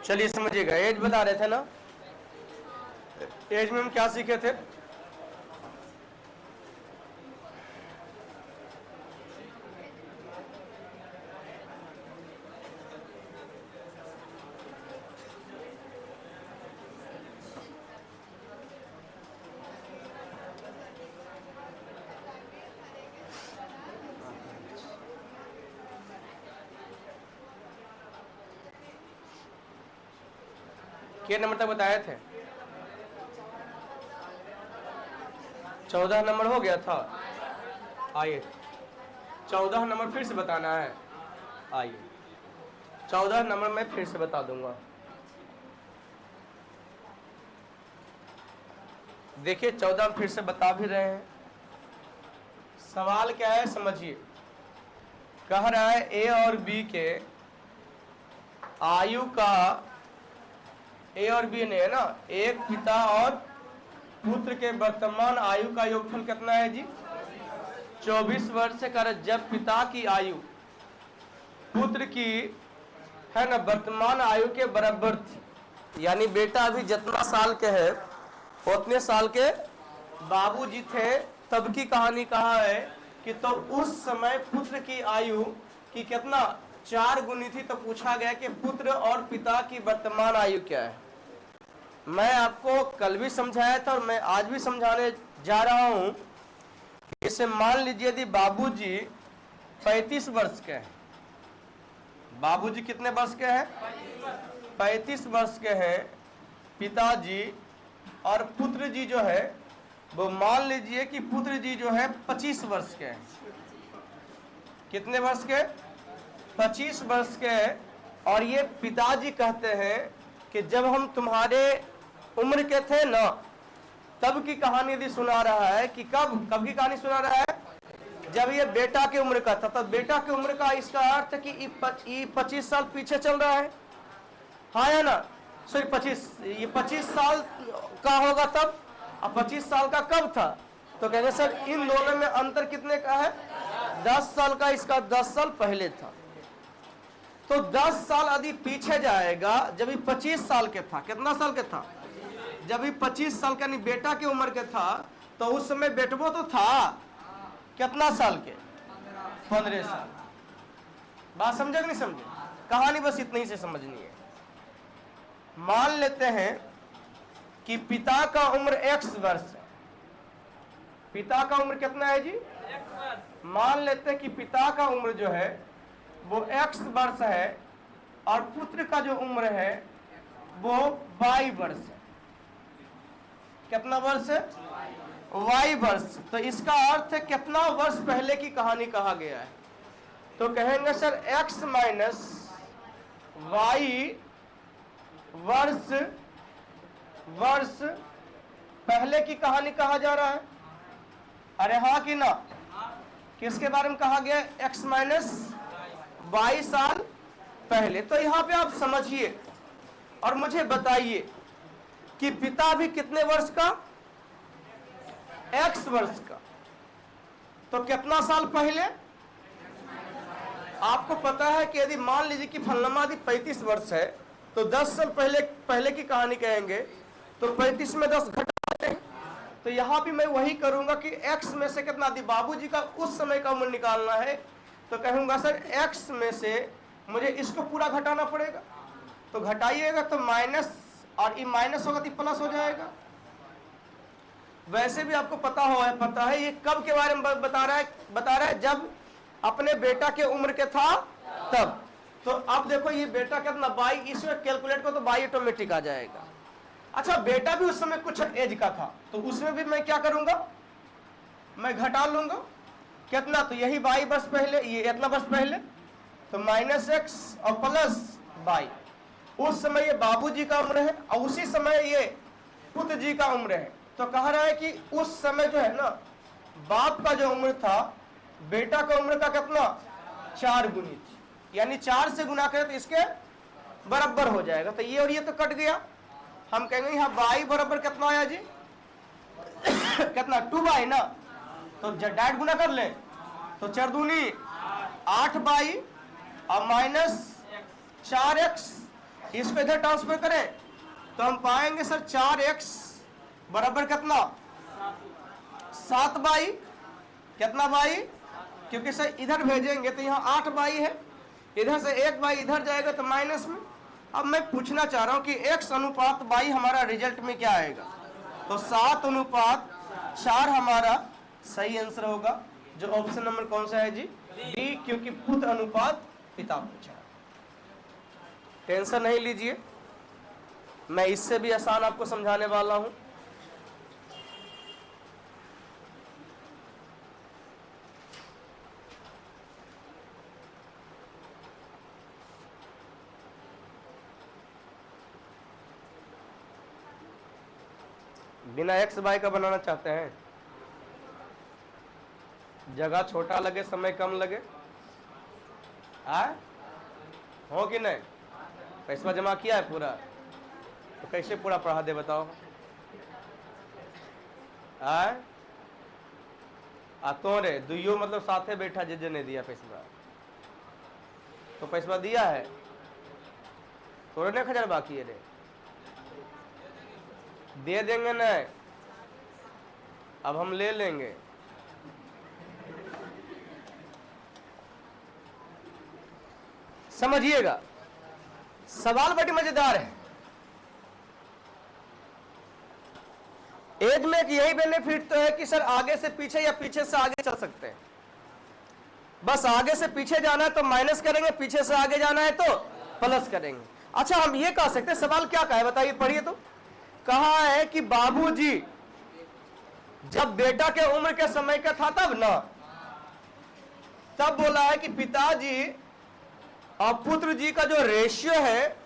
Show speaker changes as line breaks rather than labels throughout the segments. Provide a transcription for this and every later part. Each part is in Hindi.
चलिए समझिएगा, एज बता रहे थे ना, एज में हम क्या सीखे थे? क्या नंबर तक बताए थे? 14 नंबर हो गया था। आइए 14 नंबर फिर से बताना है। आइए 14 नंबर मैं फिर से बता दूंगा। देखिए 14 फिर से बता भी रहे हैं। सवाल क्या है समझिए। कह रहा है ए और बी के आयु का, ए और बी ने है ना, एक पिता और पुत्र के वर्तमान आयु का योगफल कितना है जी? 24 वर्ष से कर, जब पिता की आयु पुत्र की है ना वर्तमान आयु के बराबर थी, यानी बेटा अभी जितना साल के है उतने साल के बाबूजी थे, तब की कहानी कहा है कि तो उस समय पुत्र की आयु की कितना 4 गुनी थी। तो पूछा गया कि पुत्र और पिता की वर्तमान आयु क्या है। मैं आपको कल भी समझाया था और मैं आज भी समझाने जा रहा हूं। इसे मान लीजिए यदि बाबूजी 35 वर्ष के हैं, बाबूजी कितने वर्ष के हैं? 35 वर्ष के हैं पिताजी, और पुत्र जी जो है वो मान लीजिए कि पुत्र जी जो है 25 वर्ष के हैं। कितने वर्ष के? 25 वर्ष के। और ये पिताजी कहते हैं कि जब हम तुम्हारे उम्र के थे ना, तब की कहानी यदि सुना रहा है कि कब कब की कहानी सुना रहा है? जब ये बेटा की उम्र का था। तब बेटा की उम्र का इसका अर्थ है कि ये 25 साल पीछे चल रहा है, हाँ या ना? सॉरी 25, ये 25 साल का होगा तब। अब 25 साल का कब था? तो कहते सर इन दोनों में अंतर कितने का है? 10 साल का। इसका 10 साल पहले था। तो 10 साल यदि पीछे जाएगा, जब ये 25 साल के था, कितना साल के था? जब ये 25 साल का, नहीं बेटा की उम्र के था, तो उस समय बेटवो तो था कितना साल के? 15 साल। बात समझे कि नहीं समझे? कहानी बस इतनी से समझनी है। मान लेते हैं कि पिता का उम्र x वर्ष है। पिता का उम्र कितना है जी? मान लेते हैं कि पिता का उम्र जो है वो x वर्ष है और पुत्र का जो उम्र है वो y वर्ष है। कितना वर्ष है? y वर्ष। तो इसका अर्थ है कितना वर्ष पहले की कहानी कहा गया है। तो कहेंगे सर x माइनस y वर्ष पहले की कहानी कहा जा रहा है। अरे हाँ कि ना? किसके बारे में कहा गया? x माइनस वाई साल पहले। तो यहां पे आप समझिए और मुझे बताइए कि पिता भी कितने वर्ष का? x वर्ष का। तो कितना साल पहले? आपको पता है कि यदि मान लीजिए कि फलनमा यदि 35 वर्ष है तो 10 साल पहले की कहानी कहेंगे, तो 35 में 10 घटाते हैं। तो यहां भी मैं वही करूंगा कि x में से कितना, यदि बाबूजी का उस समय का उम्र निकालना है तो कहूंगा सर x में से मुझे इसको पूरा घटाना पड़ेगा। तो घटाइएगा तो माइनस, और ये माइनस होगा तो प्लस हो जाएगा। वैसे भी आपको पता है ये कब के बारे में बता रहा है जब अपने बेटा के उम्र के था तब। तो अब देखो ये बेटा कितना 22, इसमें कैलकुलेट को तो 22 ऑटोमेटिक आ जाएगा। अच्छा बेटा भी उस समय कुछ एज का था, तो उसमें भी मैं क्या करूंगा? मैं घटा लूंगा। कितना? तो यही 22 वर्ष पहले, ये इतना वर्ष पहले, तो माइनस x और प्लस 22। उस समय ये बाबूजी का उम्र है और उसी समय ये पुत्र जी का उम्र है। तो कह रहा है कि उस समय जो है ना बाप का जो उम्र था, बेटा का उम्र का कितना? 4 गुनी थी, यानी 4 से गुना करें तो इसके बराबर हो जाएगा। तो ये और ये तो कट गया। हम कहेंगे यहाँ y बराबर कितना आया जी? कितना? 2y ना। तो डायरेक्ट गुना कर ले तो 4 दूनी 8y और माइनस 4x इसको इधर ट्रांसफर करें तो हम पाएंगे सर 4x बराबर कितना 7 बाई कितना बाई, क्योंकि सर इधर भेजेंगे तो यहाँ 8 बाई है, इधर से 1 बाई इधर जाएगा तो माइनस में। अब मैं पूछना चाह रहा हूँ कि x अनुपात बाई हमारा रिजल्ट में क्या आएगा, तो 7 अनुपात 4 हमारा सही आंसर होगा, जो ऑप्शन नंबर कौन सा है जी, डी, क्योंकि पुत्र अनुपात पिता पूछा। टेंशन नहीं लीजिए, मैं इससे भी आसान आपको समझाने वाला हूं। बिना एक्स बाय का बनाना चाहते हैं, जगह छोटा लगे समय कम लगे, हो कि नहीं, पैसा जमा किया है पूरा, तो कैसे पूरा पढ़ा दे बताओ। तो रे दुइयो मतलब साथे बैठा जे ने दिया पैसा, तो पैसा दिया है थोड़े ने खजार बाकी है रे, दे देंगे ना, अब हम ले लेंगे। समझिएगा, सवाल बड़ी मजेदार है। एज में एक यही बेनिफिट तो है कि सर आगे से पीछे या पीछे से आगे चल सकते हैं। बस आगे से पीछे जाना है तो माइनस करेंगे, पीछे से आगे जाना है तो प्लस करेंगे। अच्छा, हम ये कह सकते हैं, सवाल क्या कहा है बताइए, पढ़िए तो। कहा है कि बाबूजी जब बेटा के उम्र के समय का था तब ना, तब बोला है कि पिताजी और पुत्र जी का जो रेशियो है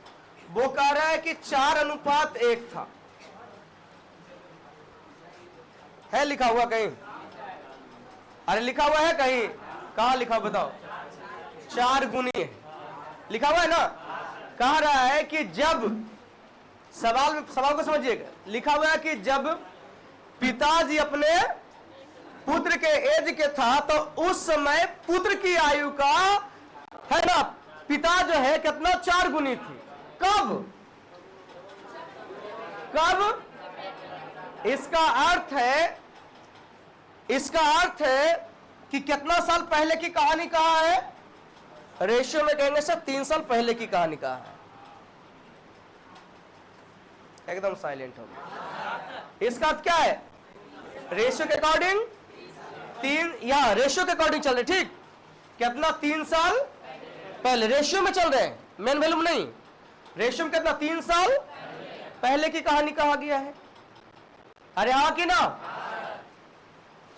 वो कह रहा है कि 4:1 था। है लिखा हुआ कहीं? अरे लिखा हुआ है कहीं? कहां लिखा बताओ? 4 गुनी है लिखा हुआ है ना। कह रहा है कि जब सवाल को समझिएगा, लिखा हुआ है कि जब पिताजी अपने पुत्र के एज के था तो उस समय पुत्र की आयु का है ना, पिता जो है कितना 4 गुनी थी। कब? इसका अर्थ है कि कितना साल पहले की कहानी कहा है, रेशियो में कहेंगे सर 3 साल पहले की कहानी कहा है। एकदम साइलेंट हो गया। इसका अर्थ क्या है? रेशियो के अकॉर्डिंग 3, या रेशियो के अकॉर्डिंग चल रहे, ठीक, कितना 3 साल पहले रेशियो में चल रहे हैं, मेन वैल्यू में नहीं। रेशियो में कितना 3 साल पहले की कहानी कहा गया है। अरे हाँ कि ना?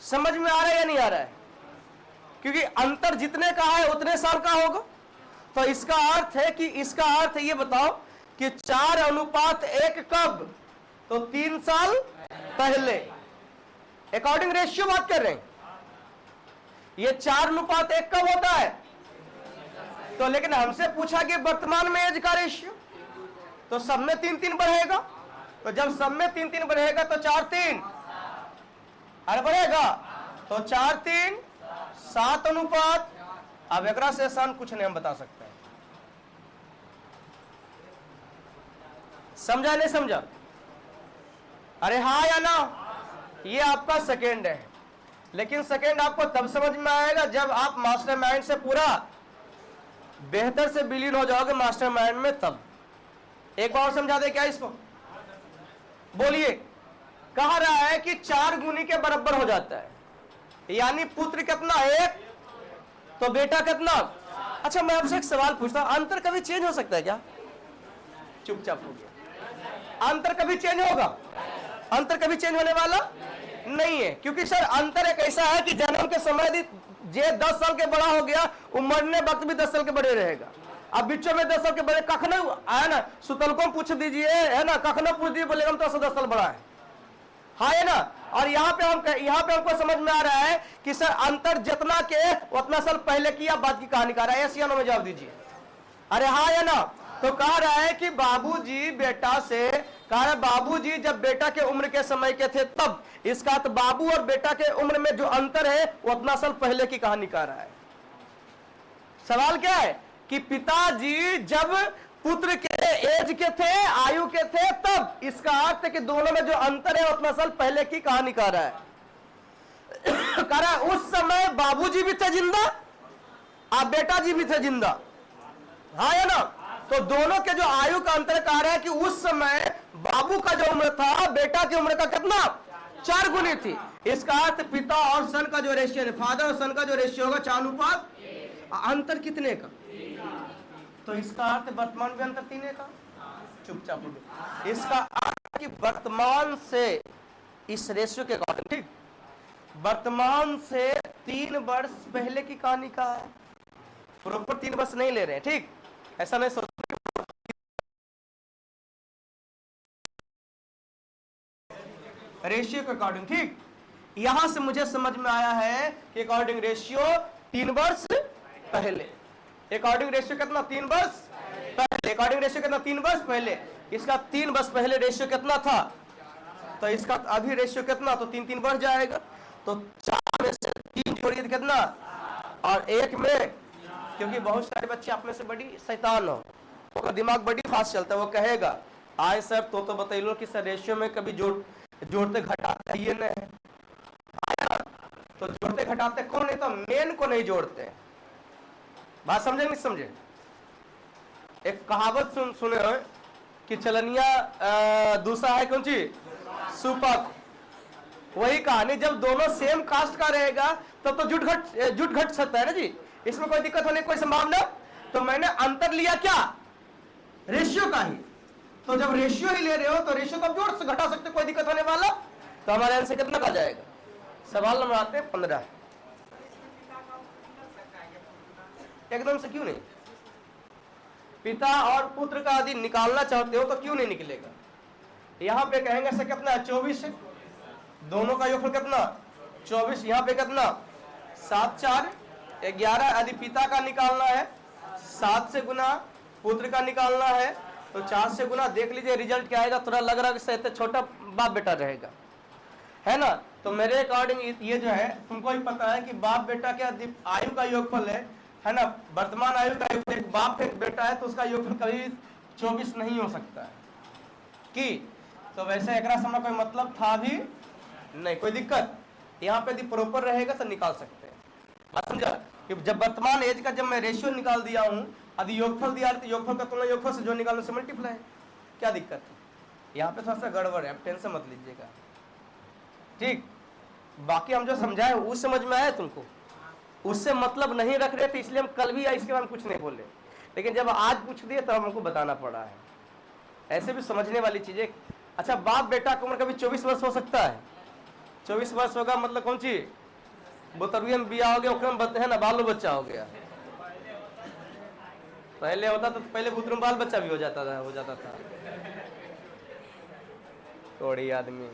समझ में आ रहा है या नहीं आ रहा है? क्योंकि अंतर जितने का है उतने साल का होगा। तो इसका अर्थ है कि ये बताओ कि 4:1 कब? तो 3 साल पहले, अकॉर्डिंग रेशियो बात कर रहे हैं। ये 4:1 कब होता है? तो लेकिन हमसे पूछा कि वर्तमान में एज का रेशियो, तो सब में 3-3 बढ़ेगा। तो जब सब में 3-3 बढ़ेगा तो 4-3 अरे बढ़ेगा, तो 4-3 7 अनुपात। अब एक से आसान कुछ नहीं हम बता सकते हैं। समझा नहीं समझा? अरे हाँ या ना? ये आपका सेकेंड है, लेकिन सेकेंड आपको तब समझ में आएगा जब आप मास्टरमाइंड से पूरा बेहतर से विलीन हो जाओगे मास्टरमाइंड में। तब एक बार समझा दे क्या इसको, बोलिए। कह रहा है कि 4 गुनी के बराबर हो जाता है, यानी पुत्र कितना 1 तो बेटा कितना। अच्छा, मैं आपसे एक सवाल पूछता हूं, अंतर कभी चेंज हो सकता है क्या? चुपचाप हो गया। अंतर कभी चेंज होगा? अंतर कभी चेंज होने वाला नहीं है, क्योंकि सर अंतर एक ऐसा है कि जन्म के समय जे 10 साल के बड़ा हो गया, वो मरने वक्त भी 10 साल के बड़े रहेगा। अब बिच्चों में 10 साल के बड़े कखनो है ना, सुतल को पूछ दीजिए है ना, कखनो पूछ दीजिए बोलेगा हम तो 10 साल बड़ा है, हाँ है ना। और यहाँ पे हमको समझ में आ रहा है कि सर अंतर जितना के उतना साल पहले की या बाद की कहानी कह रहा है। ऐसी में जवाब दीजिए, अरे हाँ या ना। तो कह रहा है कि बाबूजी बेटा से, कह रहा है बाबूजी जब बेटा के उम्र के समय के थे तब। इसका तो बाबू और बेटा के उम्र में जो अंतर है वो उतना साल पहले की कहानी कह रहा है। सवाल क्या है कि पिताजी जब पुत्र के एज के थे, आयु के थे, तब इसका अर्थ है कि दोनों में जो अंतर है उतना साल पहले की कहानी कह रहा है। कह रहा है उस समय बाबूजी भी थे जिंदा और बेटा जी भी थे जिंदा, हाँ है ना। तो दोनों के जो आयु का अंतर कह रहा है कि उस समय बाबू का जो उम्र था बेटा की उम्र का कितना 4 गुनी थी। इसका अर्थ पिता और सन का जो रेशियो है, फादर और सन का जो रेशियो होगा 4:1, अंतर कितने का? तो इसका अर्थ वर्तमान भी अंतर 3 का। चुपचाप बोलो। इसका अर्थ कि वर्तमान से इस रेशियो के अकॉर्डिंग, ठीक, वर्तमान से 3 वर्ष पहले की कहानी का है। प्रॉपर 3 वर्ष नहीं ले रहे हैं, ठीक, ऐसा नहीं सोच रेशियो के अकॉर्डिंग, ठीक। यहां से मुझे समझ में आया है कि अकॉर्डिंग रेशियो 3 वर्ष पहले, अकॉर्डिंग रेशियो कितना 3 वर्ष पहले, अकॉर्डिंग रेशियो कितना 3 वर्ष पहले। इसका 3 वर्ष पहले रेशियो कितना था, तो इसका अभी रेशियो कितना, तो 3 बढ़ जाएगा। तो 4 में से 3 जोड़िए तो कितना, और 1 में, क्योंकि बहुत सारे बच्चे आप में से बड़ी शैतान हो, उसका दिमाग बड़ी फास्ट चलता है, वो कहेगा आए सर तो बतैलो कि सर रेशियो में कभी जोड़ते घटाते ये नहीं, तो जोड़ते घटाते कौन नहीं, तो मेन को नहीं जोड़ते। बात समझे नहीं समझे? एक कहावत सुने हो कि चलनिया दूसरा है कौन सी सुपक, वही कहानी। जब दोनों सेम कास्ट का रहेगा तब तो जुट घट सकता है ना जी, इसमें कोई दिक्कत होने की कोई संभावना। तो मैंने अंतर लिया क्या, रेशियो का ही। तो जब रेशियो ही ले रहे हो तो रेशियो को जोड़ से घटा सकते, कोई दिक्कत होने वाला। तो हमारे आंसर कितना का जाएगा? सवाल नंबर आते हैं 15। एकदम से क्यों नहीं? पिता और पुत्र का यदि निकालना चाहते हो तो क्यों नहीं निकलेगा? यहां पे कहेंगे से कितना है 24, दोनों का योगफल कितना 24, यहां पे कितना 7 4 11। यदि पिता का निकालना है 7 से गुना, पुत्र का निकालना है तो 4 से गुना। देख लीजिए रिजल्ट क्या आएगा। थोड़ा लग रहा है कि छोटा बाप बेटा रहेगा, है ना। तो मेरे अकॉर्डिंग ये जो है तुमको ही पता है कि बाप बेटा के आयु का योगफल है ना, वर्तमान आयु का योगफल, एक बाप एक बेटा है तो उसका योगफल कभी 24 नहीं हो सकता है कि। तो वैसे एक समय कोई मतलब था भी नहीं, कोई दिक्कत। यहाँ पे यदि प्रॉपर रहेगा तो निकाल सकते हैं। बात समझा कि जब वर्तमान एज का जब मैं रेशियो निकाल दिया हूँ, यदि योगफल दिया तो योगफल का तुलना योगफल से जो निकालने से मल्टीप्लाई, क्या दिक्कत है? यहाँ पे थोड़ा सा गड़बड़ है, आप टेंशन मत लीजिएगा, ठीक। बाकी हम जो समझाए उस समझ में आया तुमको, उससे मतलब नहीं रख रहे थे इसलिए हम कल भी इसके बारे में कुछ नहीं बोले, लेकिन जब आज पूछ दिए तो हमको बताना पड़ा है। ऐसे भी समझने वाली चीजें। अच्छा, बाप बेटा की उम्र कभी 24 वर्ष हो सकता है? 24 वर्ष होगा मतलब कौन सी बोतरवी में बिया हो गया, है ना, बालो बच्चा हो गया। पहले होता तो पहले पुत्र में बाल बच्चा भी हो जाता था थोड़ी आदमी।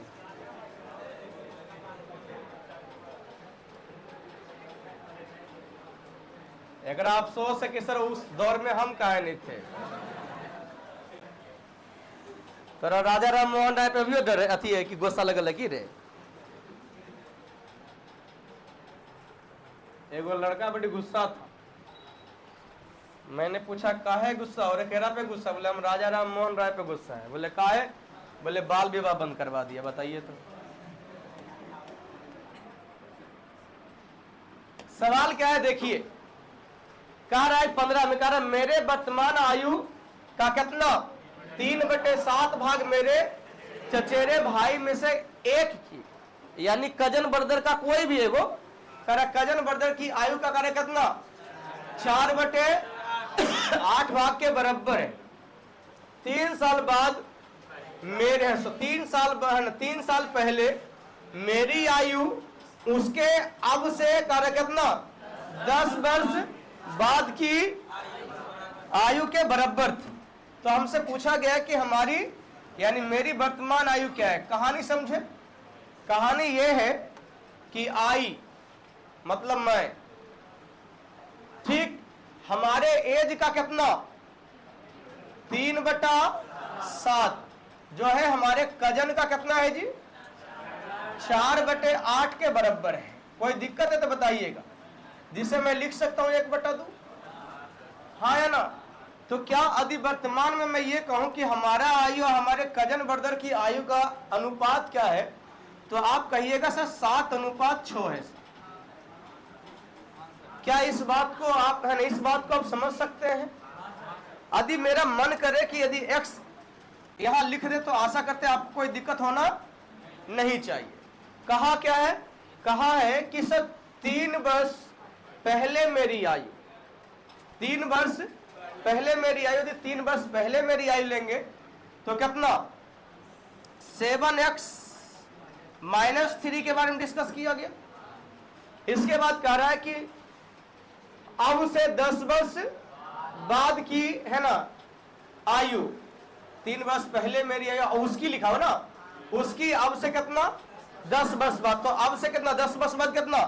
अगर अफसोस है कि सर उस दौर में हम काहे नहीं थे, तो राजा राम मोहन राय पे भी डर अथी है कि गुस्सा लगल की रे। एगो लड़का बड़ी गुस्सा था, मैंने पूछा काहे गुस्सा, और केरा पे गुस्सा? बोले हम राजा राम मोहन राय पे गुस्सा है। बोले काहे? बोले बाल विवाह बंद करवा दिया। बताइए तो सवाल क्या है, देखिए। कह रहा है 15 में, कह रहा है मेरे वर्तमान आयु का कितना 3/7 भाग मेरे चचेरे भाई में से एक की, यानी कजन ब्रदर का कोई भी एगो, कह रहा कजन ब्रदर की आयु का कार्य कितना 4/8 भाग के बराबर है। 3 साल बाद मेरे 3 साल पहले मेरी आयु उसके अब से कार्य कितना 10 वर्ष बाद की आयु के बराबर थी। तो हमसे पूछा गया कि हमारी यानी मेरी वर्तमान आयु क्या है। कहानी समझे, कहानी यह है कि आई मतलब मैं, ठीक, हमारे एज का कितना 3/7 जो है हमारे कजन का कितना है जी 4/8 के बराबर है। कोई दिक्कत है तो बताइएगा, जिसे मैं लिख सकता हूं 1/2, हाँ या ना। तो क्या यदि वर्तमान में मैं ये कहूं कि हमारा आयु और हमारे कजन ब्रदर की आयु का अनुपात क्या है, तो आप कहिएगा सर 7:6 है। क्या इस बात को आप है ना, इस बात को आप समझ सकते हैं? यदि मेरा मन करे कि यदि x यहां लिख दे तो आशा करते हैं आपको कोई दिक्कत होना नहीं चाहिए। कहा क्या है? कहा है कि सर 3 वर्ष पहले मेरी आयु, 3 वर्ष पहले मेरी आयु, यदि 3 वर्ष पहले मेरी आयु लेंगे तो कितना 7x -3 के बारे में डिस्कस किया गया। इसके बाद कह रहा है कि अब से 10 वर्ष बाद की है ना आयु, 3 वर्ष पहले मेरी आयु और उसकी लिखा हो ना, उसकी अब से कितना 10 वर्ष बाद, तो अब से कितना 10 वर्ष बाद कितना,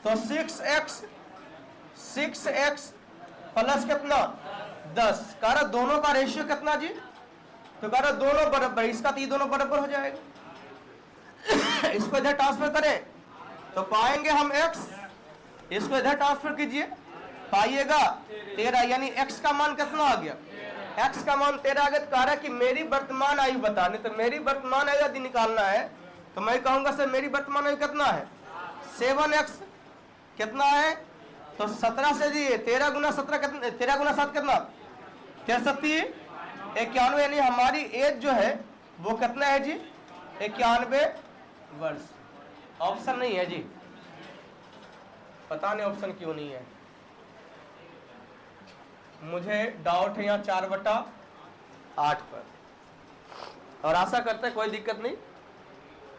तो 6x प्लस कितना 10। कह रहा दोनों का रेशियो कितना जी, तो कह रहा दोनों बराबर, इसका तो ये दोनों बराबर हो जाएगा। इसको इधर ट्रांसफर करें तो पाएंगे हम x, इसको इधर ट्रांसफर कीजिए पाइएगा 13, यानी x का मान कितना आ गया, x का मान 13 आ गया। तो कह रहा है कि मेरी वर्तमान आयु बताने, तो मेरी वर्तमान आयु यदि निकालना है तो मैं कहूंगा सर मेरी वर्तमान आयु कितना है 7x कितना है, तो 17 से जी 13 गुना 17 कितना, 13 गुना 7 कितना 63, 91, यानी हमारी एज जो है वो कितना है जी 91 वर्ष। ऑप्शन नहीं है जी, पता नहीं ऑप्शन क्यों नहीं है, मुझे डाउट है यहाँ 4/8 पर, और आशा करते हैं कोई दिक्कत नहीं।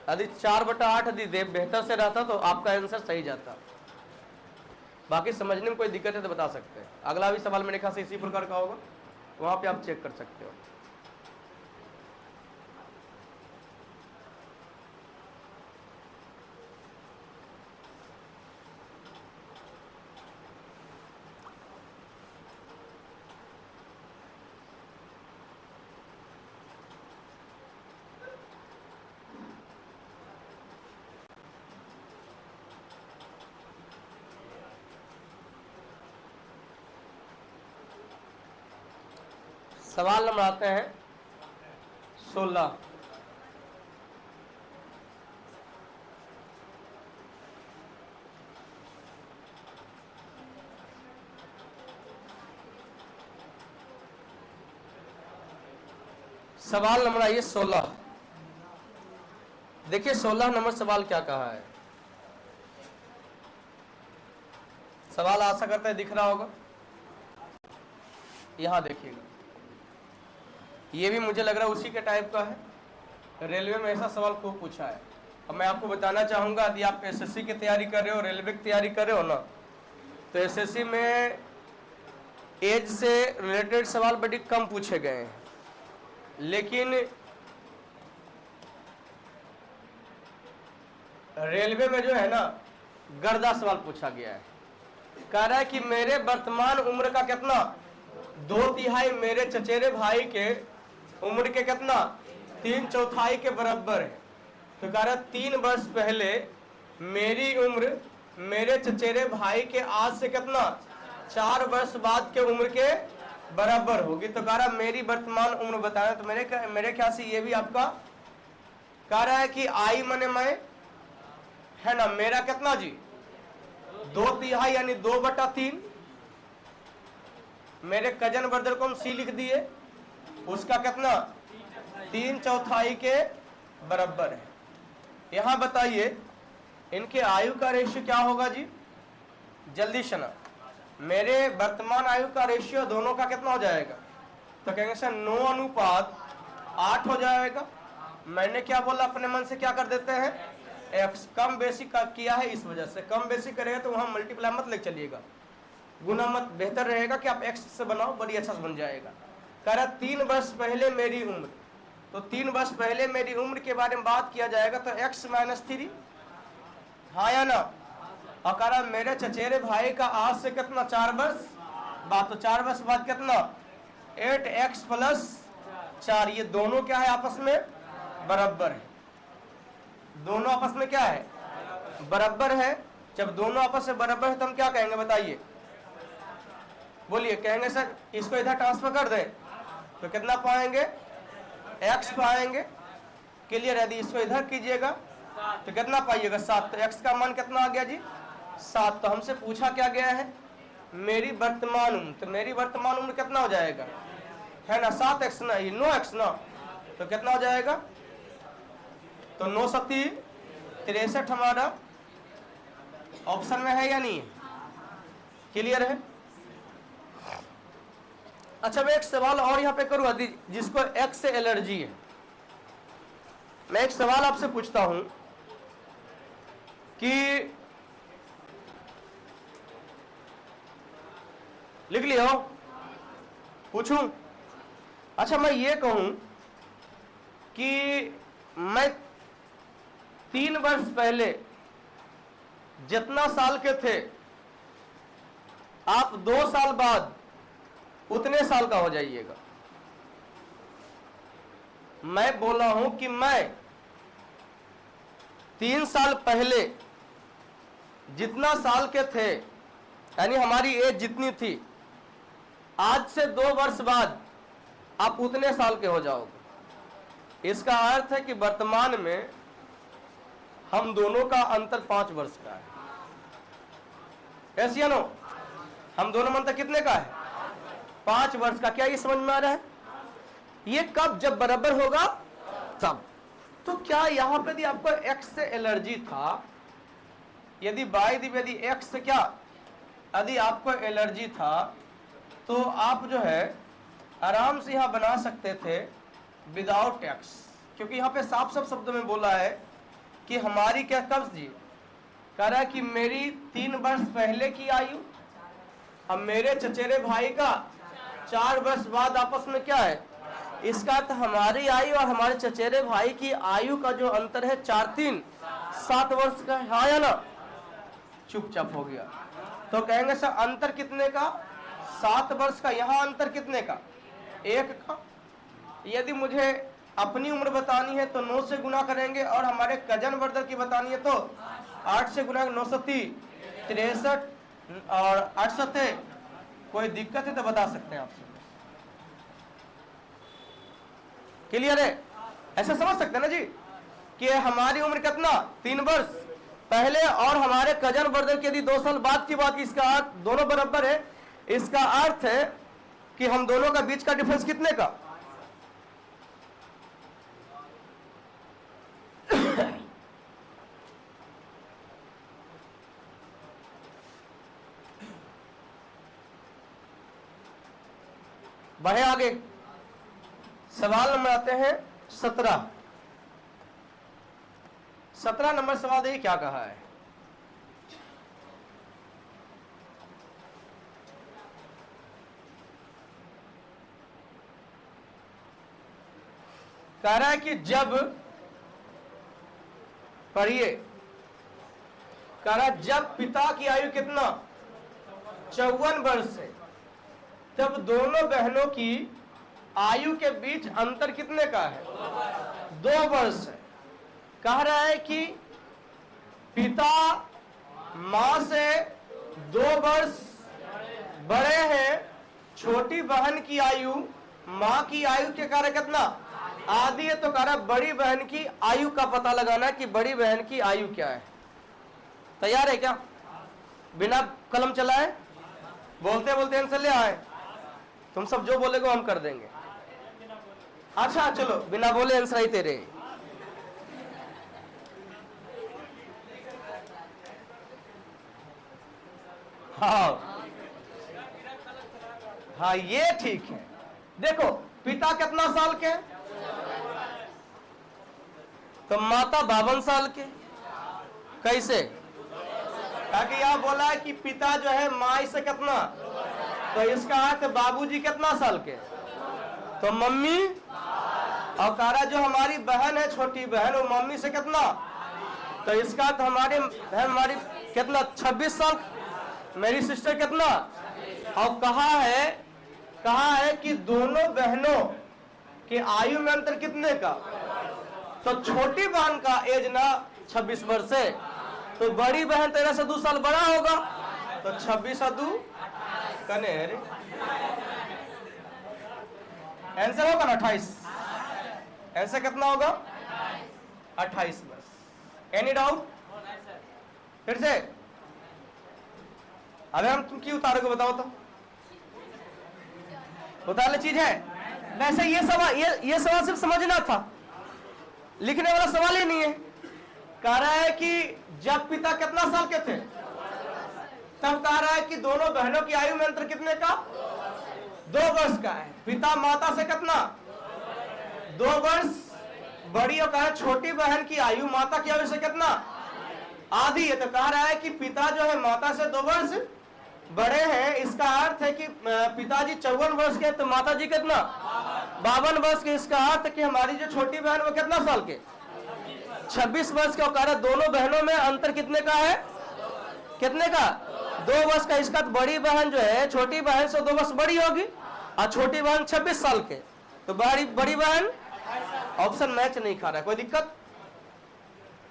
यदि 4/8 यदि बेहतर से रहता तो आपका आंसर सही जाता। बाकी समझने में कोई दिक्कत है तो बता सकते हैं। अगला भी सवाल मेरे ख्याल से इसी प्रकार का होगा, वहां पे आप चेक कर सकते हो। सवाल नंबर आते हैं 16। सवाल नंबर आइए 16। देखिए 16 नंबर सवाल क्या कहा है। सवाल आशा करता है दिख रहा होगा, यहां देखिएगा, ये भी मुझे लग रहा है उसी के टाइप का है। रेलवे में ऐसा सवाल खूब पूछा है। अब मैं आपको बताना चाहूंगा, यदि आप एसएससी की तैयारी कर रहे हो, रेलवे की तैयारी कर रहे हो ना, तो एसएससी में एज से रिलेटेड सवाल बड़ी कम पूछे गए हैं, लेकिन रेलवे में जो है ना गर्दा सवाल पूछा गया है। कह रहा है कि मेरे वर्तमान उम्र का कितना 2/3 मेरे चचेरे भाई के उम्र के कितना 3/4 के बराबर है। तो कह रहा 3 वर्ष पहले मेरी उम्र मेरे चचेरे भाई के आज से कितना 4 वर्ष बाद के उम्र के बराबर होगी। तो कह रहा मेरी वर्तमान उम्र बताना। तो मेरे ख्याल से ये भी आपका कह रहा है कि आई मने मैं है ना, मेरा कितना जी 2/3 यानी 2/3, मेरे कजन ब्रदर को हम सी लिख दिए, उसका कितना 3/4 के बराबर है। यहां बताइए इनके आयु का रेशियो क्या होगा जी, जल्दी से ना। मेरे वर्तमान आयु का रेशियो दोनों का कितना हो जाएगा, तो कहेंगे सर 9:8 हो जाएगा। मैंने क्या बोला, अपने मन से क्या कर देते हैं, एक्स कम बेसी का किया है, इस वजह से कम बेसी करेगा तो वहां मल्टीप्लाई मत ले चलिएगा, गुना मत, बेहतर रहेगा कि आप एक्स से बनाओ, बड़ी अच्छा से बन जाएगा। कह रहा 3 वर्ष पहले मेरी उम्र, तो 3 वर्ष पहले मेरी उम्र के बारे में बात किया जाएगा तो x - 3, हाँ या ना। और कह रहा मेरे चचेरे भाई का आज से कितना 4 वर्ष बाद, तो 4 वर्ष बाद कितना 8x + 4, ये दोनों क्या है आपस में बराबर है। दोनों आपस में क्या है बराबर है। जब दोनों आपस में बराबर है तो हम क्या कहेंगे बताइए, बोलिए, कहेंगे सर इसको इधर ट्रांसफर कर दें तो कितना पाएंगे, x पाएंगे। क्लियर? यदि इसको इधर कीजिएगा तो कितना पाइएगा, 7। तो x का मान कितना आ गया जी, 7। तो हमसे पूछा क्या गया है, मेरी वर्तमान उम्र। तो मेरी वर्तमान उम्र कितना हो जाएगा, है ना 7x ना, ये 9x ना। तो कितना हो जाएगा, तो 9 सती 63 हमारा ऑप्शन में है या नहीं है? क्लियर है? अच्छा, मैं एक सवाल और यहां पे करूंगा, जिसको x से एलर्जी है। मैं एक सवाल आपसे पूछता हूं कि लिख लिया हो, पूछूं? अच्छा, मैं ये कहूं कि मैं 3 वर्ष पहले जितना साल के थे, आप 2 साल बाद उतने साल का हो जाइएगा। मैं बोला हूं कि मैं 3 साल पहले जितना साल के थे, यानी हमारी एज जितनी थी, आज से 2 वर्ष बाद आप उतने साल के हो जाओगे। इसका अर्थ है कि वर्तमान में हम दोनों का अंतर 5 वर्ष का है। कैसे नो? हम दोनों में अंतर कितने का है, 5 वर्ष का। क्या ये समझ में आ रहा है? ये कब, जब बराबर होगा तब। तो क्या यहां पे यदि आपको x से एलर्जी था, यदि यदि x से क्या, यदि आपको एलर्जी था, तो आप जो है आराम से यहां बना सकते थे विदाउट x, क्योंकि यहां पे साफ साफ शब्दों में बोला है कि हमारी क्या, कब जी कह रहा है कि मेरी 3 वर्ष पहले की आयु, अब मेरे चचेरे भाई का 4 वर्ष बाद आपस में क्या है, इसका तो हमारी आयु और हमारे चचेरे भाई की आयु का जो अंतर है 4 3 7 वर्ष का, हाँ या ना? चुपचाप हो गया। तो कहेंगे सर अंतर कितने का, 7 वर्ष का। यहाँ अंतर कितने का, 1 का। यदि मुझे अपनी उम्र बतानी है तो 9 से गुना करेंगे, और हमारे कजन ब्रदर की बतानी है तो 8 से गुना, 9 सती 63 और 8 सते। कोई दिक्कत है तो बता सकते हैं आपसे। क्लियर है? ऐसा समझ सकते हैं ना जी कि हमारी उम्र कितना, 3 वर्ष पहले, और हमारे कजन ब्रदर की यदि 2 साल बाद की बात, इसका अर्थ दोनों बराबर है। इसका अर्थ है कि हम दोनों का बीच का डिफरेंस कितने का, बढ़े आगे। सवाल नंबर आते हैं 17। 17 नंबर सवाल देखिए क्या कहा है। कह रहा है कि जब, पढ़िए, कह रहा है जब पिता की आयु कितना, 54 वर्ष है, तब दोनों बहनों की आयु के बीच अंतर कितने का है, 2 वर्ष है। कह रहा है कि पिता मां से 2 वर्ष बड़े हैं, छोटी बहन की आयु मां की आयु के कारण कितना, आधी है। तो कह रहा है बड़ी बहन की आयु का पता लगाना है कि बड़ी बहन की आयु क्या है। तैयार है क्या? बिना कलम चलाए बोलते बोलते आंसर ले आए। तुम सब जो बोलेगे हम कर देंगे। अच्छा चलो, बिना बोले आंसर ही तेरे। हाँ ये ठीक है। देखो पिता कितना साल के, तो माता 52 साल के। कैसे? ताकि यह बोला है कि पिता जो है माई से कितना, तो इसका अर्थ बाबूजी कितना साल के, तो मम्मी, और कारा जो हमारी बहन है, छोटी बहन, वो मम्मी से कितना, तो इसका तो हमारी बहन हमारी कितना, 26 साल। मेरी सिस्टर कितना, और कहा है कि दोनों बहनों के आयु में अंतर कितने का, तो छोटी बहन का एज ना 26 वर्ष है, तो बड़ी बहन 13 से 2 साल बड़ा होगा, तो 26 और 2 कने आंसर होगा ना 28। आंसर कितना होगा 28 वर्ष। Any doubt? फिर से अबे हम तुम क्यों उतारोगे बताओ तो, उतारने चीज है। वैसे ये सवाल सिर्फ समझना था, लिखने वाला सवाल ही नहीं है। कह रहा है कि जब पिता कितना साल के थे, तब कह रहा है कि दोनों बहनों की आयु में अंतर कितने का, 2 वर्ष का है। पिता माता से कितना, 2 वर्ष बड़ी, और कहा है छोटी बहन की आयु माता की आयु से कितना, आधी है। तो कह रहा है कि पिता जो है माता से 2 वर्ष बड़े हैं। इसका अर्थ है कि पिताजी 54 वर्ष के, तो माता जी कितना, 52 वर्ष के। इसका अर्थ है कि हमारी जो छोटी बहन वो कितना साल के, 26 वर्ष के। कह रहा है दोनों बहनों में अंतर कितने का है, कितने का, 2 वर्ष का। इसका तो बड़ी बहन जो है छोटी बहन से 2 वर्ष बड़ी होगी, और छोटी बहन 26 साल के, तो बड़ी बहन। ऑप्शन मैच नहीं खा रहा है, कोई दिक्कत?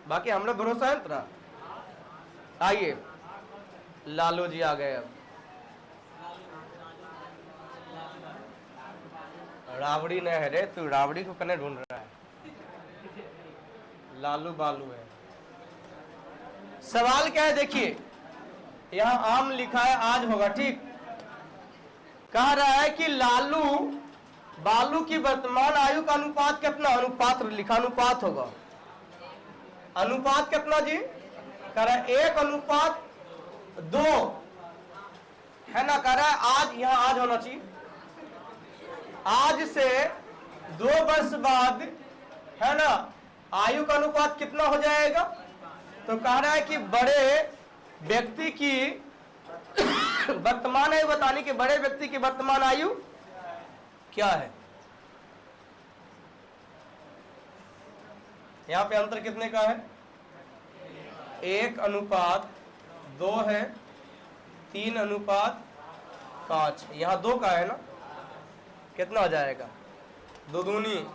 बाकी हम लोग भरोसा है तेरा। आइए लालू जी आ गए। अब राबड़ी नहीं है रे, तू राबड़ी को कने ढूंढ रहा है, लालू बालू है। सवाल क्या है देखिए, यहां आम लिखा है आज होगा, ठीक। कह रहा है कि लालू बालू की वर्तमान आयु का अनुपात कितना, अनुपात लिखा, अनुपात होगा। अनुपात कितना जी, कह रहा है 1:2 है ना। कह रहा है आज, यहां आज होना चाहिए, आज से 2 वर्ष बाद है ना आयु का अनुपात कितना हो जाएगा। तो कह रहा है कि बड़े व्यक्ति की वर्तमान आयु बताने के, बड़े व्यक्ति की वर्तमान आयु क्या है। यहां पे अंतर कितने का है, 1:2 है, 3:5। यहां 2 का है ना, कितना हो जाएगा, 2 दूनी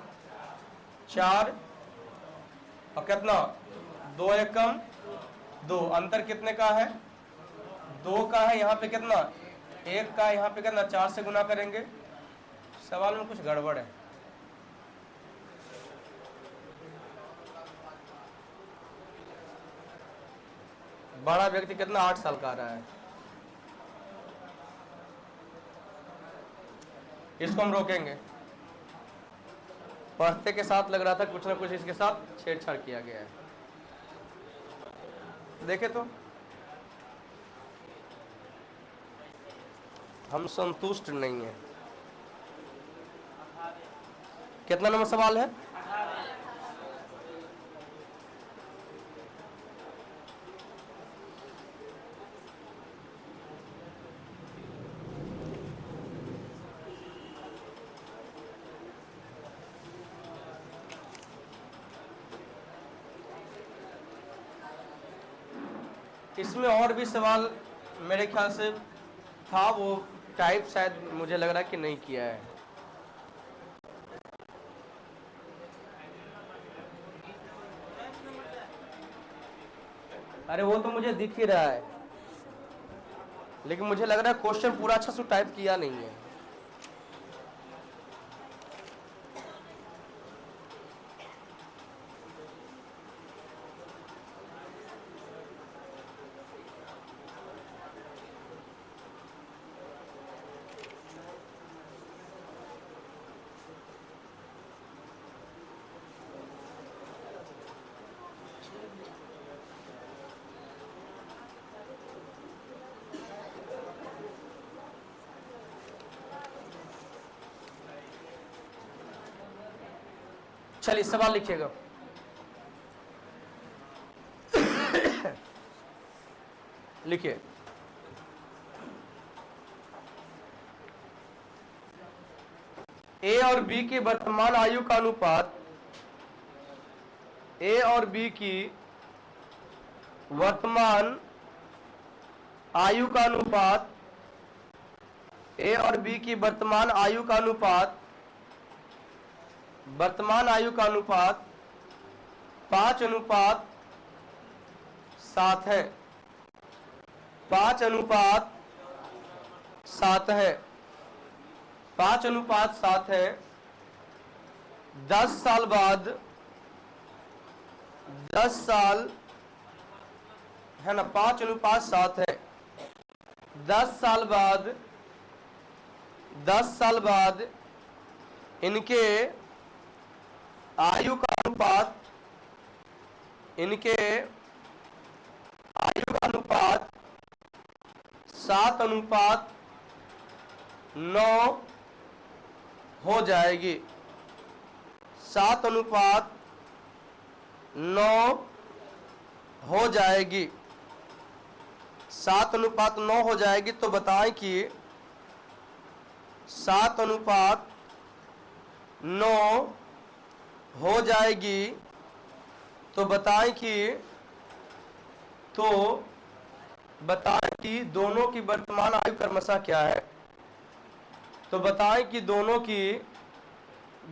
4, और कितना 2 एकम 2। अंतर कितने का है, 2 का है। यहाँ पे कितना, 1 का है। यहाँ पे कितना, 4 से गुना करेंगे। सवाल में कुछ गड़बड़ है। बड़ा व्यक्ति कितना, 8 साल का आ रहा है। इसको हम रोकेंगे। पढ़ते के साथ लग रहा था कुछ ना कुछ इसके साथ छेड़छाड़ किया गया है। देखे तो हम संतुष्ट नहीं है। कितना नंबर सवाल है, इसमें और भी सवाल मेरे ख्याल से था, वो टाइप शायद मुझे लग रहा है कि नहीं किया है। अरे वो तो मुझे दिख ही रहा है, लेकिन मुझे लग रहा है क्वेश्चन पूरा अच्छा से टाइप किया नहीं है। चलिए सवाल लिखिएगा। लिखिए, ए और बी की वर्तमान आयु का अनुपात, ए और बी की वर्तमान आयु का अनुपात, ए और बी की वर्तमान आयु का अनुपात, वर्तमान आयु का अनुपात 5:7 है, 5:7 है। 5:7 है। 10 साल बाद, 10 साल है ना, 5:7 है। 10 साल बाद, 10 साल बाद इनके आयु का अनुपात, इनके आयु का अनुपात 7:9 हो जाएगी। 7:9 हो जाएगी। 7:9 हो जाएगी। तो बताएं कि 7:9 हो जाएगी, तो बताएं कि दोनों की वर्तमान आयु क्रमशः क्या है। तो बताएं कि दोनों की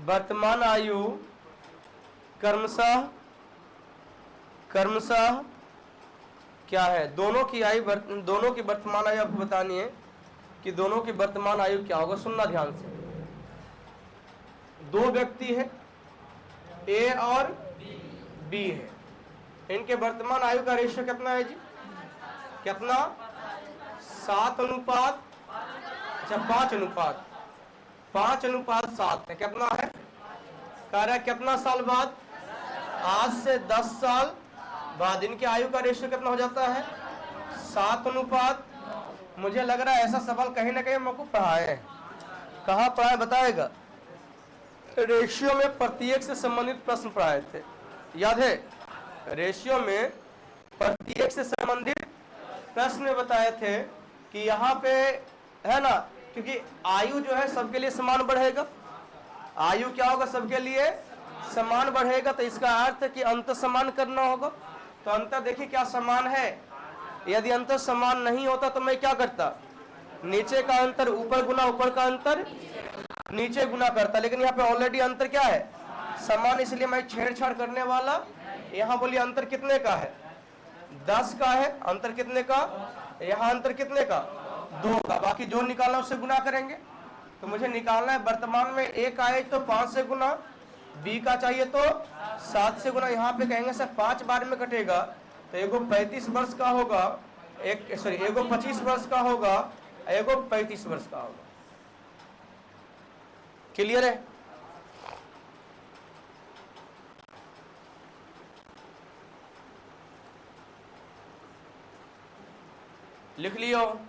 वर्तमान आयु क्रमशः क्या है। दोनों की वर्तमान आयु आपको बतानी है कि दोनों की वर्तमान आयु क्या होगा। सुनना ध्यान से। दो व्यक्ति है, ए और बी है। इनके वर्तमान आयु का रेशियो कितना है जी? कितना? 7:5। अच्छा, 5:7 है। कितना है? कह रहा है कितना साल बाद? आज से 10 साल बाद इनके आयु का रेशियो कितना हो जाता है? 7:। मुझे लग रहा है ऐसा सवाल कहीं ना कहीं हमको पढ़ा है। कहाँ पढ़ा है बताएगा? रेशियो में प्रत्येक से संबंधित प्रश्न पढ़ाए थे, याद है? रेशियो में प्रत्येक से संबंधित प्रश्न बताए थे कि यहाँ पे है ना, क्योंकि आयु जो है सबके लिए समान बढ़ेगा। आयु क्या होगा? सबके लिए समान बढ़ेगा। तो इसका अर्थ है कि अंतर समान करना होगा। तो अंतर देखिए क्या समान है। यदि अंतर समान नहीं होता तो मैं क्या करता? नीचे का अंतर ऊपर गुना ऊपर का अंतर नीचे गुना करता। लेकिन यहाँ पे ऑलरेडी अंतर क्या है? समान। इसलिए मैं छेड़छाड़ करने वाला। यहाँ बोलिए अंतर कितने का है? 10 का है। अंतर कितने का? यहाँ अंतर कितने का? 2 का। बाकी जो निकालना उससे गुना करेंगे। तो मुझे निकालना है वर्तमान में ए का है तो 5 से गुना, बी का चाहिए तो 7 से गुना। यहाँ पे कहेंगे सर 5 बार में कटेगा, तो एगो 35 वर्ष का होगा, एगो 25 वर्ष का होगा, एगो 35 वर्ष का होगा। क्लियर है? लिख लियो।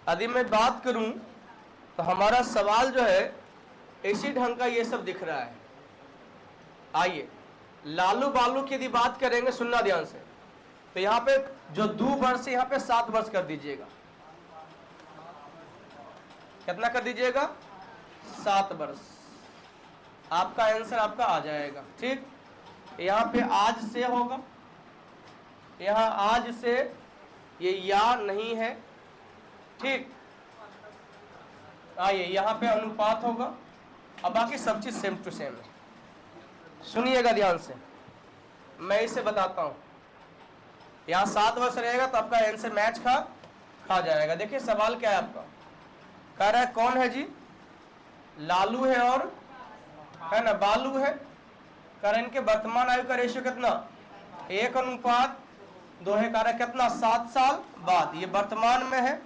यदि मैं बात करूं तो हमारा सवाल जो है इसी ढंग का ये सब दिख रहा है। आइए लालू बालू की यदि बात करेंगे, सुनना ध्यान से। तो यहाँ पे जो 2 वर्ष है यहाँ पे 7 वर्ष कर दीजिएगा। कितना कर दीजिएगा? 7 वर्ष। आपका आंसर आपका आ जाएगा। ठीक, यहाँ पे आज से होगा, यहाँ आज से ये या नहीं है। ठीक, आइए यहाँ पे अनुपात होगा। अब बाकी सब चीज सेम टू सेम है। सुनिएगा ध्यान से, मैं इसे बताता हूं। यहाँ 7 वर्ष रहेगा तो आपका आंसर मैच खा जाएगा। देखिए सवाल क्या है आपका। कह रहा है कौन है जी? लालू है और है ना बालू है। कह रहा है इनके वर्तमान आयु का रेशियो कितना? 1:2 है। कह रहा है कितना? 7 साल बाद। ये वर्तमान में है।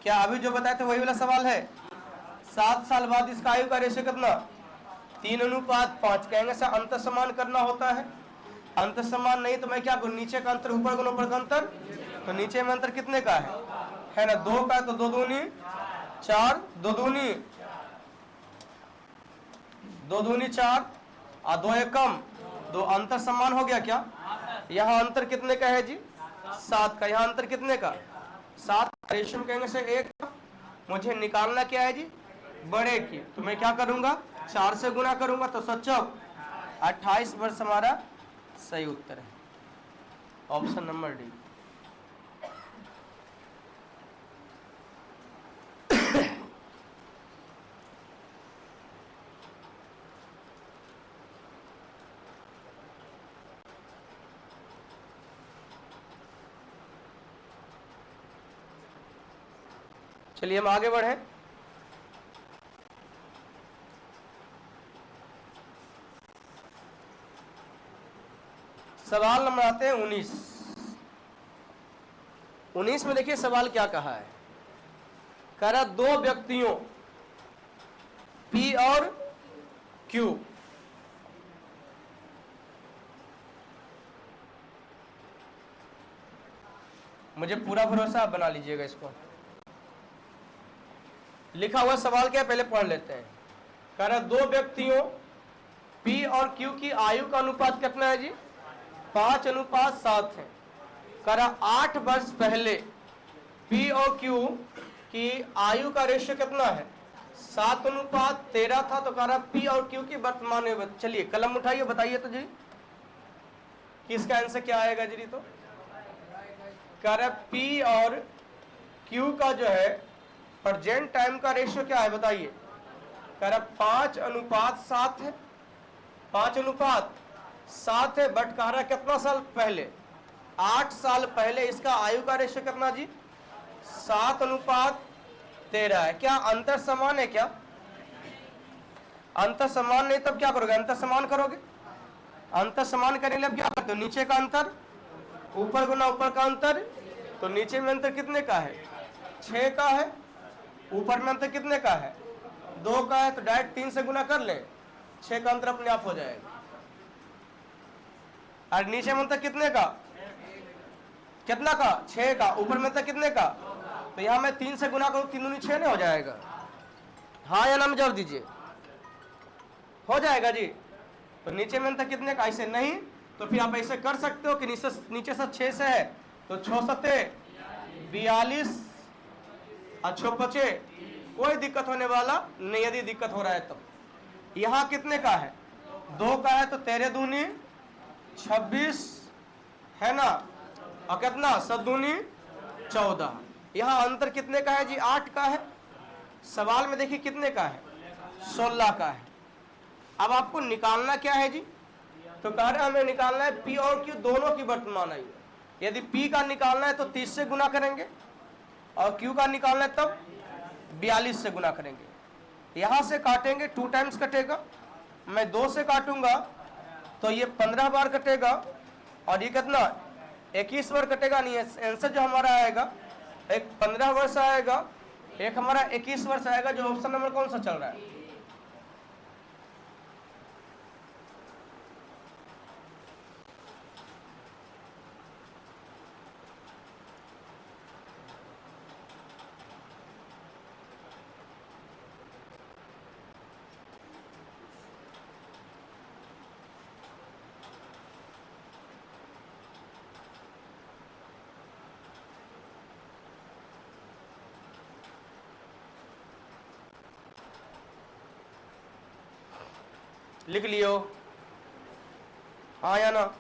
क्या अभी जो बताए थे वही वाला सवाल है? 7 साल बाद इसका आयु का रेशियो कितना? 3:5। कहेंगे सर अंतर समान करना होता है। अंतर समान नहीं तो मैं क्या करूं? नीचे का अंतर ऊपर गुना ऊपर का अंतर। तो नीचे में अंतर कितने का है ना? 2 का है। तो 2 दूनी 4, 2 दूनी 4 और 2 एक कम 2। अंतर समान हो गया क्या? यहाँ अंतर कितने का है जी? 7 का। यहाँ अंतर कितने का? 7। रेशियो कहेंगे से 1 का। मुझे निकालना क्या है जी? बड़े की। तो मैं क्या करूंगा? 4 से गुना करूंगा। तो 28 वर्ष हमारा सही उत्तर है। Option number D. चलिए हम आगे बढ़े। सवाल नंबर आते हैं 19। 19 में देखिए सवाल क्या कहा है। कह रहा दो व्यक्तियों P और Q मुझे पूरा भरोसा, आप बना लीजिएगा इसको। लिखा हुआ सवाल क्या, पहले पढ़ लेते हैं। कह रहा दो व्यक्तियों P और Q की आयु का अनुपात कितना है जी? 5:7 है। कह रहा 8 वर्ष पहले P और Q की आयु का रेशियो कितना है? 7:13 था। तो कह रहा P और Q की वर्तमान में, चलिए कलम उठाइए, बताइए तो जी कि इसका आंसर क्या आएगा जी? तो कह रहा P और Q का जो है प्रेजेंट टाइम का रेशियो क्या है, बताइए। कह रहा 5:7 है, 5:7 है, बट कह रहा कितना साल पहले? 8 साल पहले इसका आयु का रेशियो कितना जी? 7:13 है। क्या अंतर समान है? क्या अंतर समान नहीं, तब क्या करोगे? अंतर समान करोगे। अंतर समान करने के लिए क्या करते हो? नीचे का अंतर ऊपर गुना ऊपर का अंतर। तो नीचे में अंतर कितने का है? 6 का है। ऊपर में अंतर कितने का है? 2 का है। तो डायरेक्ट 3 से गुना कर ले, 6 का अंतर अपने आप हो जाएगा। और नीचे में अंतर कितने का? कितना का? 6 का। ऊपर में अंतर कितने का? तो यहां मैं 3 से गुना करूं, 3 दूनी 6 नहीं हो जाएगा? हाँ या ना में जवाब दीजिए। हो जाएगा जी। तो नीचे में अंतर कितने का? ऐसे नहीं तो फिर आप ऐसे कर सकते हो कि नीचे से 6 से है तो 6 सत्ते 42 और 6 बचे, कोई दिक्कत होने वाला नहीं यदि दिक्कत हो रहा है तब। यहाँ कितने का है? 2 का है। तो 13 दूनी 26 है ना, और कितना? 7 दूनी 14। यहाँ अंतर कितने का है जी? 8 का है। सवाल में देखिए कितने का है? 16 का है। अब आपको निकालना क्या है जी? तो कह रहे हमें निकालना है P और Q दोनों की वर्तमान आयु। यदि P का निकालना है तो 30 से गुना करेंगे, और Q का निकालना है तब 42 से गुना करेंगे। यहां से काटेंगे 2 टाइम्स कटेगा, मैं 2 से काटूंगा तो ये 15 बार कटेगा, और ये कितना? 21 बार कटेगा। नहीं, आंसर जो हमारा आएगा एक 15 वर्ष आएगा, एक हमारा 21 वर्ष आएगा। जो ऑप्शन नंबर कौन सा चल रहा है? लिख लियो, हाँ या ना?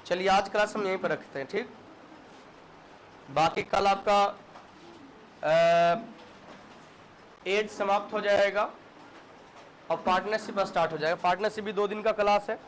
चलिए आज क्लास हम यहीं पर रखते हैं, ठीक। बाकी कल आपका एज समाप्त हो जाएगा और पार्टनरशिप स्टार्ट हो जाएगा। पार्टनरशिप भी 2 दिन का क्लास है।